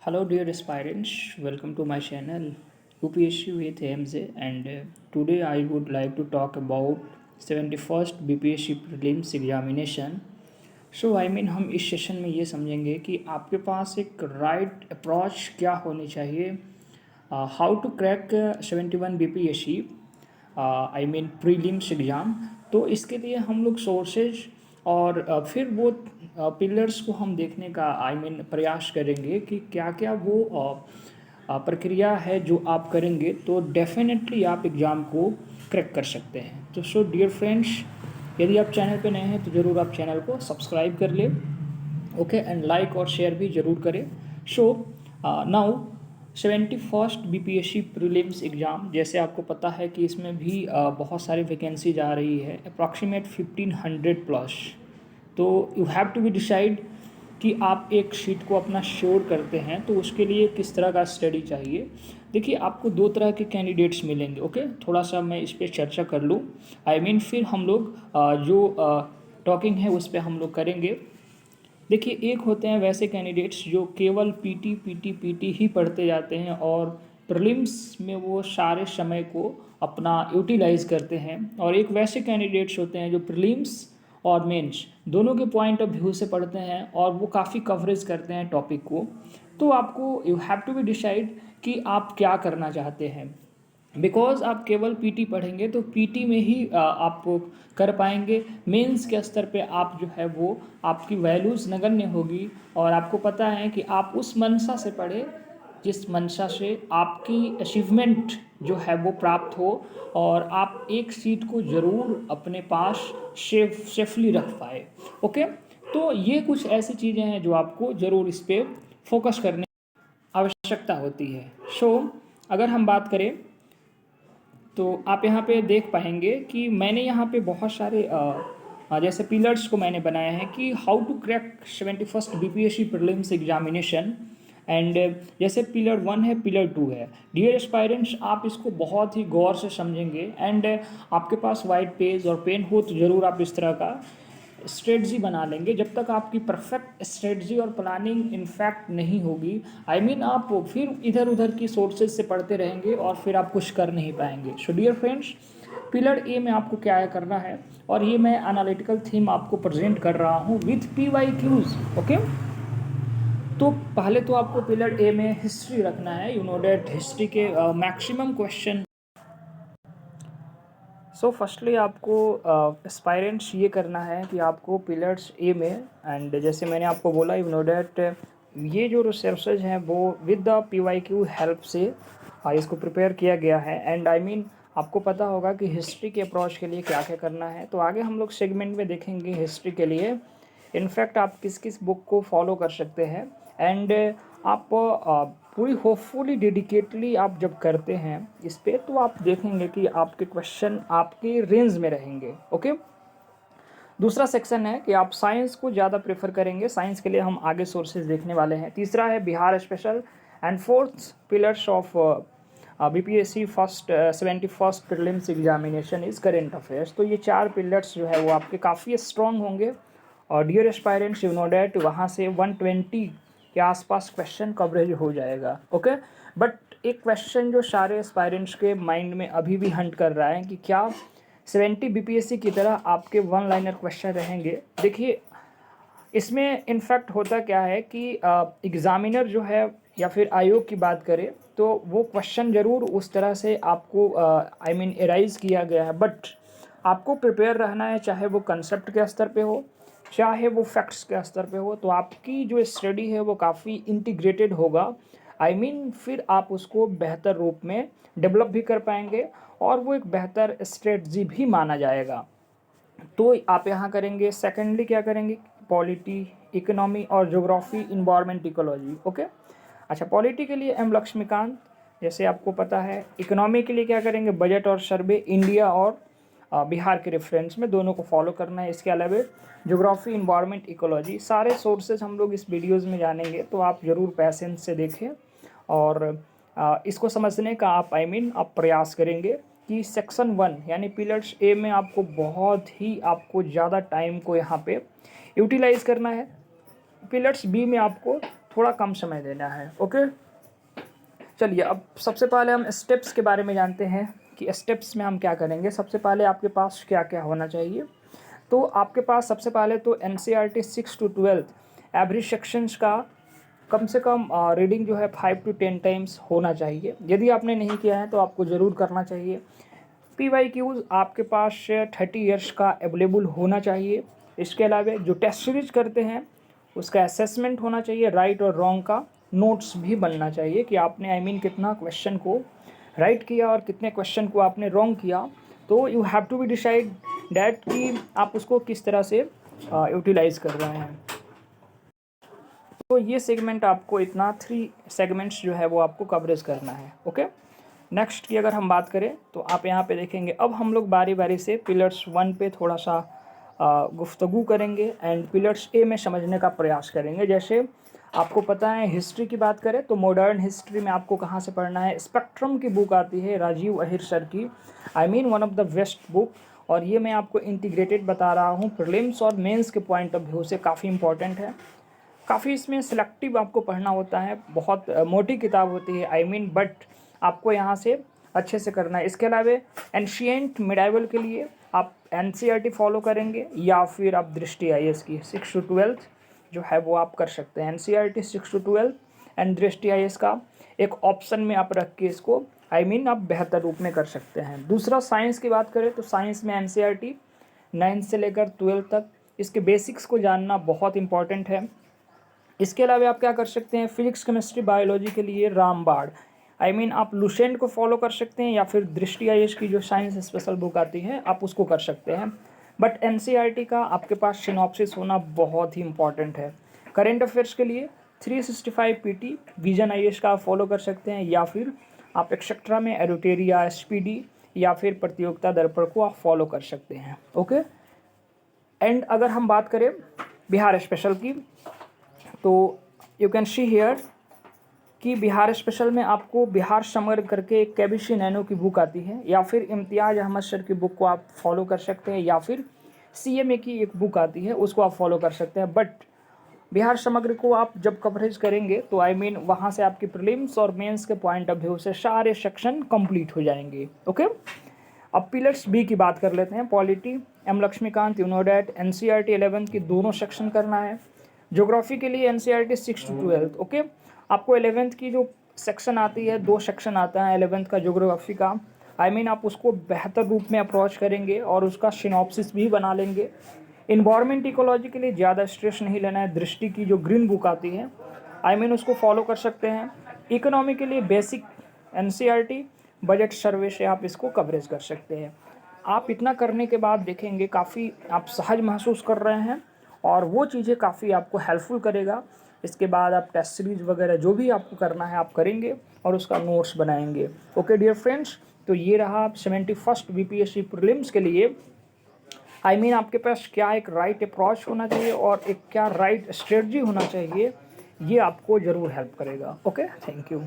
Hello, dear aspirants. Welcome to my channel UPSC with AMZ. And today I would like to talk about 71st BPSC prelims examination. हम इस session में ये समझेंगे कि आपके पास एक राइट अप्रोच क्या होनी चाहिए, how to crack 71 BPSC prelims exam. तो इसके लिए हम लोग सोर्सेज और फिर वो पिलर्स को हम देखने का प्रयास करेंगे कि क्या क्या वो प्रक्रिया है जो आप करेंगे तो डेफिनेटली आप एग्ज़ाम को क्रैक कर सकते हैं। तो सो डियर फ्रेंड्स, यदि आप चैनल पे नए हैं तो ज़रूर आप चैनल को सब्सक्राइब कर ले, ओके, एंड लाइक और शेयर भी ज़रूर करें। So now 71st BPSC prelims exam, जैसे आपको पता है कि इसमें भी बहुत सारी वैकेंसीज आ रही है, अप्रॉक्सीमेट 1500 प्लस। तो you have to be decide कि आप एक सीट को अपना श्योर करते हैं तो उसके लिए किस तरह का स्टडी चाहिए। देखिए, आपको दो तरह के कैंडिडेट्स मिलेंगे, ओके। थोड़ा सा मैं इस पर चर्चा कर लूँ, फिर हम लोग जो टॉकिंग है उस पर हम लोग करेंगे। देखिए, एक होते हैं वैसे कैंडिडेट्स जो केवल पीटी ही पढ़ते जाते हैं और प्रीलिम्स में वो सारे समय को अपना यूटिलाइज करते हैं, और एक वैसे कैंडिडेट्स होते हैं जो प्रीलिम्स और मेंस दोनों के पॉइंट ऑफ व्यू से पढ़ते हैं और वो काफ़ी कवरेज करते हैं टॉपिक को। तो आपको you have to be decide कि आप क्या करना चाहते हैं। बिकॉज आप केवल पीटी पढ़ेंगे तो पीटी में ही आप कर पाएंगे। मेंस के स्तर पे आप जो है वो आपकी वैल्यूज़ नगण्य होगी, और आपको पता है कि आप उस मंशा से पढ़े जिस मंशा से आपकी अचीवमेंट जो है वो प्राप्त हो और आप एक सीट को ज़रूर अपने पास सेफली रख पाए, ओके। तो ये कुछ ऐसी चीज़ें हैं जो आपको ज़रूर इस पर फोकस करने की आवश्यकता होती है। अगर हम बात करें तो आप यहाँ पे देख पाएंगे कि मैंने यहाँ पे बहुत सारे जैसे पिलर्स को मैंने बनाया है कि how to crack 71st BPSC prelims examination. And जैसे पिलर 1 है, पिलर 2 है। डियर एस्पायरेंट्स, आप इसको बहुत ही गौर से समझेंगे एंड आपके पास वाइट पेज और पेन हो तो ज़रूर आप इस तरह का स्ट्रेटजी बना लेंगे। जब तक आपकी परफेक्ट स्ट्रेटजी और प्लानिंग इनफैक्ट नहीं होगी, आप फिर इधर उधर की सोर्सेज से पढ़ते रहेंगे और फिर आप कुछ कर नहीं पाएंगे। सो डियर फ्रेंड्स, पिलर ए में आपको क्या करना है, और ये मैं एनालिटिकल थीम आपको प्रेजेंट कर रहा हूँ विथ PYQs, ओके। तो पहले तो आपको पिलर ए में हिस्ट्री रखना है। यू नो डेट हिस्ट्री के मैक्सिमम क्वेश्चन। फर्स्टली आपको एस्पायरेंट्स ये करना है कि आपको पिलर्स ए में, एंड जैसे मैंने आपको बोला, यू नो डेट ये जो रिसर्चेज हैं वो विद द PYQ हेल्प से इसको प्रिपेयर किया गया है। एंड आपको पता होगा कि हिस्ट्री के अप्रोच के लिए क्या क्या करना है। तो आगे हम लोग सेगमेंट में देखेंगे हिस्ट्री के लिए इनफैक्ट आप किस किस बुक को फॉलो कर सकते हैं। एंड आप पूरी होपफुली डेडिकेटली आप जब करते हैं इस पे तो आप देखेंगे कि आपके क्वेश्चन आपके रेंज में रहेंगे, ओके। दूसरा सेक्शन है कि आप साइंस को ज़्यादा प्रेफर करेंगे। साइंस के लिए हम आगे सोर्सेज देखने वाले हैं। तीसरा है Bihar special. And fourth pillars of BPSC first 71st prelims examination is current affairs. तो ये चार पिलर्स जो है वो आपके काफ़ी स्ट्रॉन्ग होंगे, और dear aspirants, you know that वहाँ से 120 के आसपास क्वेश्चन कवरेज हो जाएगा, ओके। बट एक क्वेश्चन जो सारे एस्पायरेंट्स के माइंड में अभी भी हंट कर रहा है कि क्या 70 BPSC की तरह आपके वन लाइनर क्वेश्चन रहेंगे। देखिए, इसमें इनफैक्ट होता क्या है कि एग्ज़ामिनर जो है या फिर आयोग की बात करें तो वो क्वेश्चन ज़रूर उस तरह से आपको एराइज़ किया गया है, बट आपको प्रिपेयर रहना है, चाहे वो कंसेप्ट के स्तर पे हो चाहे वो फैक्ट्स के स्तर पे हो। तो आपकी जो स्टडी है वो काफ़ी इंटीग्रेटेड होगा। फिर आप उसको बेहतर रूप में डेवलप भी कर पाएंगे और वो एक बेहतर स्ट्रेटजी भी माना जाएगा। तो आप यहाँ करेंगे, सेकेंडली क्या करेंगे, पॉलिटी, इकोनॉमी और ज्योग्राफी, इन्वायरमेंट, इकोलॉजी, ओके। अच्छा, पॉलिटी के लिए M लक्ष्मीकांत, जैसे आपको पता है। इकोनॉमी के लिए क्या करेंगे, बजट और सर्वे, इंडिया और बिहार के रेफरेंस में, दोनों को फॉलो करना है। इसके अलावा ज्योग्राफी, इन्वायरमेंट, इकोलॉजी, सारे सोर्सेज हम लोग इस वीडियोज़ में जानेंगे। तो आप ज़रूर पैसेंस से देखें और इसको समझने का आप प्रयास करेंगे कि सेक्शन 1 यानी पिलर्स ए में आपको बहुत ही ज़्यादा टाइम को यहाँ पे यूटिलाइज़ करना है। पिलर्स बी में आपको थोड़ा कम समय देना है। ओके, चलिए अब सबसे पहले हम स्टेप्स के बारे में जानते हैं कि स्टेप्स में हम क्या करेंगे। सबसे पहले आपके पास क्या क्या होना चाहिए। तो आपके पास सबसे पहले तो NCERT 6 to 12 एवरी सेक्शंस का कम से कम रीडिंग जो है 5 to 10 टाइम्स होना चाहिए। यदि आपने नहीं किया है तो आपको ज़रूर करना चाहिए। PYQs आपके पास 30 ईयर्स का अवेलेबल होना चाहिए। इसके अलावा जो टेस्ट सीरीज करते हैं उसका असेसमेंट होना चाहिए, राइट और रॉन्ग का नोट्स भी बनना चाहिए कि आपने कितना क्वेश्चन को राइट किया और कितने क्वेश्चन को आपने रॉन्ग किया। तो you have to be decide that कि आप उसको किस तरह से यूटिलाइज़ कर रहे हैं। तो ये सेगमेंट आपको इतना 3 सेगमेंट्स जो है वो आपको कवरेज करना है। ओके, नेक्स्ट की अगर हम बात करें तो आप यहाँ पे देखेंगे अब हम लोग बारी बारी से पिलर्स 1 पे थोड़ा सा गुफ्तगू करेंगे एंड पिलर्स ए में समझने का प्रयास करेंगे। जैसे आपको पता है हिस्ट्री की बात करें तो मॉडर्न हिस्ट्री में आपको कहाँ से पढ़ना है, स्पेक्ट्रम की बुक आती है राजीव अहिर सर की, one of the best book. और ये मैं आपको इंटीग्रेटेड बता रहा हूँ, प्रीलिम्स और मेंस के पॉइंट ऑफ व्यू से काफ़ी इंपॉर्टेंट है। काफ़ी इसमें सिलेक्टिव आपको पढ़ना होता है, बहुत मोटी किताब होती है बट आपको यहाँ से अच्छे से करना है। इसके अलावा एंशिएंट मिडाइवल के लिए आप NCERT फॉलो करेंगे या फिर आप दृष्टि IAS की 6 to 12 जो है वो आप कर सकते हैं। NCERT 6 to 12 एंड दृष्टि IAS का एक ऑप्शन में आप रख के इसको आप बेहतर रूप में कर सकते हैं। दूसरा साइंस की बात करें तो साइंस में NCERT 9 से लेकर 12 तक इसके बेसिक्स को जानना बहुत इंपॉर्टेंट है। इसके अलावा आप क्या कर सकते हैं, फिजिक्स केमिस्ट्री बायोलॉजी के लिए रामबाण आप लुसेंट को फॉलो कर सकते हैं या फिर दृष्टि IAS की जो साइंस स्पेशल बुक आती है आप उसको कर सकते हैं। बट NCERT का आपके पास सिनॉप्सिस होना बहुत ही इंपॉर्टेंट है। करेंट अफेयर्स के लिए 365 PT विजन IAS का आप फॉलो कर सकते हैं या फिर आप एक्सेट्रा में एरोटेरिया SPD या फिर प्रतियोगिता दर्पण को आप फॉलो कर सकते हैं। ओके, एंड अगर हम बात करें बिहार स्पेशल की तो यू कैन सी हियर कि बिहार स्पेशल में आपको बिहार समग्र करके एक KBC नैनो की बुक आती है या फिर इम्तियाज़ अहमद सर की बुक को आप फॉलो कर सकते हैं या फिर CMA की एक बुक आती है उसको आप फॉलो कर सकते हैं। बट बिहार समग्र को आप जब कवरेज करेंगे तो वहाँ से आपकी प्रीलिम्स और मेंस के पॉइंट ऑफ व्यू से सारे सेक्शन कंप्लीट हो जाएंगे। ओके, अब पिलर्स B की बात कर लेते हैं। पॉलिटी M लक्ष्मीकांत यूनोडेट NCERT 11 की दोनों सेक्शन करना है। ज्योग्राफी के लिए NCERT 6 to 12। ओके, आपको 11th की जो सेक्शन आती है 2 सेक्शन आता है 11th का ज्योग्राफी का, आप उसको बेहतर रूप में अप्रोच करेंगे और उसका सिनॉप्सिस भी बना लेंगे। इन्वायरमेंट इकोलॉजी के लिए ज़्यादा स्ट्रेस नहीं लेना है, दृष्टि की जो ग्रीन बुक आती है उसको फॉलो कर सकते हैं। इकोनॉमी के लिए बेसिक NCERT बजट सर्वे से आप इसको कवरेज कर सकते हैं। आप इतना करने के बाद देखेंगे काफ़ी आप सहज महसूस कर रहे हैं और वो चीज़ें काफ़ी आपको हेल्पफुल करेगा। इसके बाद आप टेस्ट सीरीज वगैरह जो भी आपको करना है आप करेंगे और उसका नोट्स बनाएंगे। ओके डियर फ्रेंड्स, तो ये रहा आप 71st BPSC प्रीलिम्स के लिए आपके पास क्या एक राइट अप्रोच होना चाहिए और एक क्या राइट स्ट्रेटजी होना चाहिए, ये आपको ज़रूर हेल्प करेगा। Okay, thank you.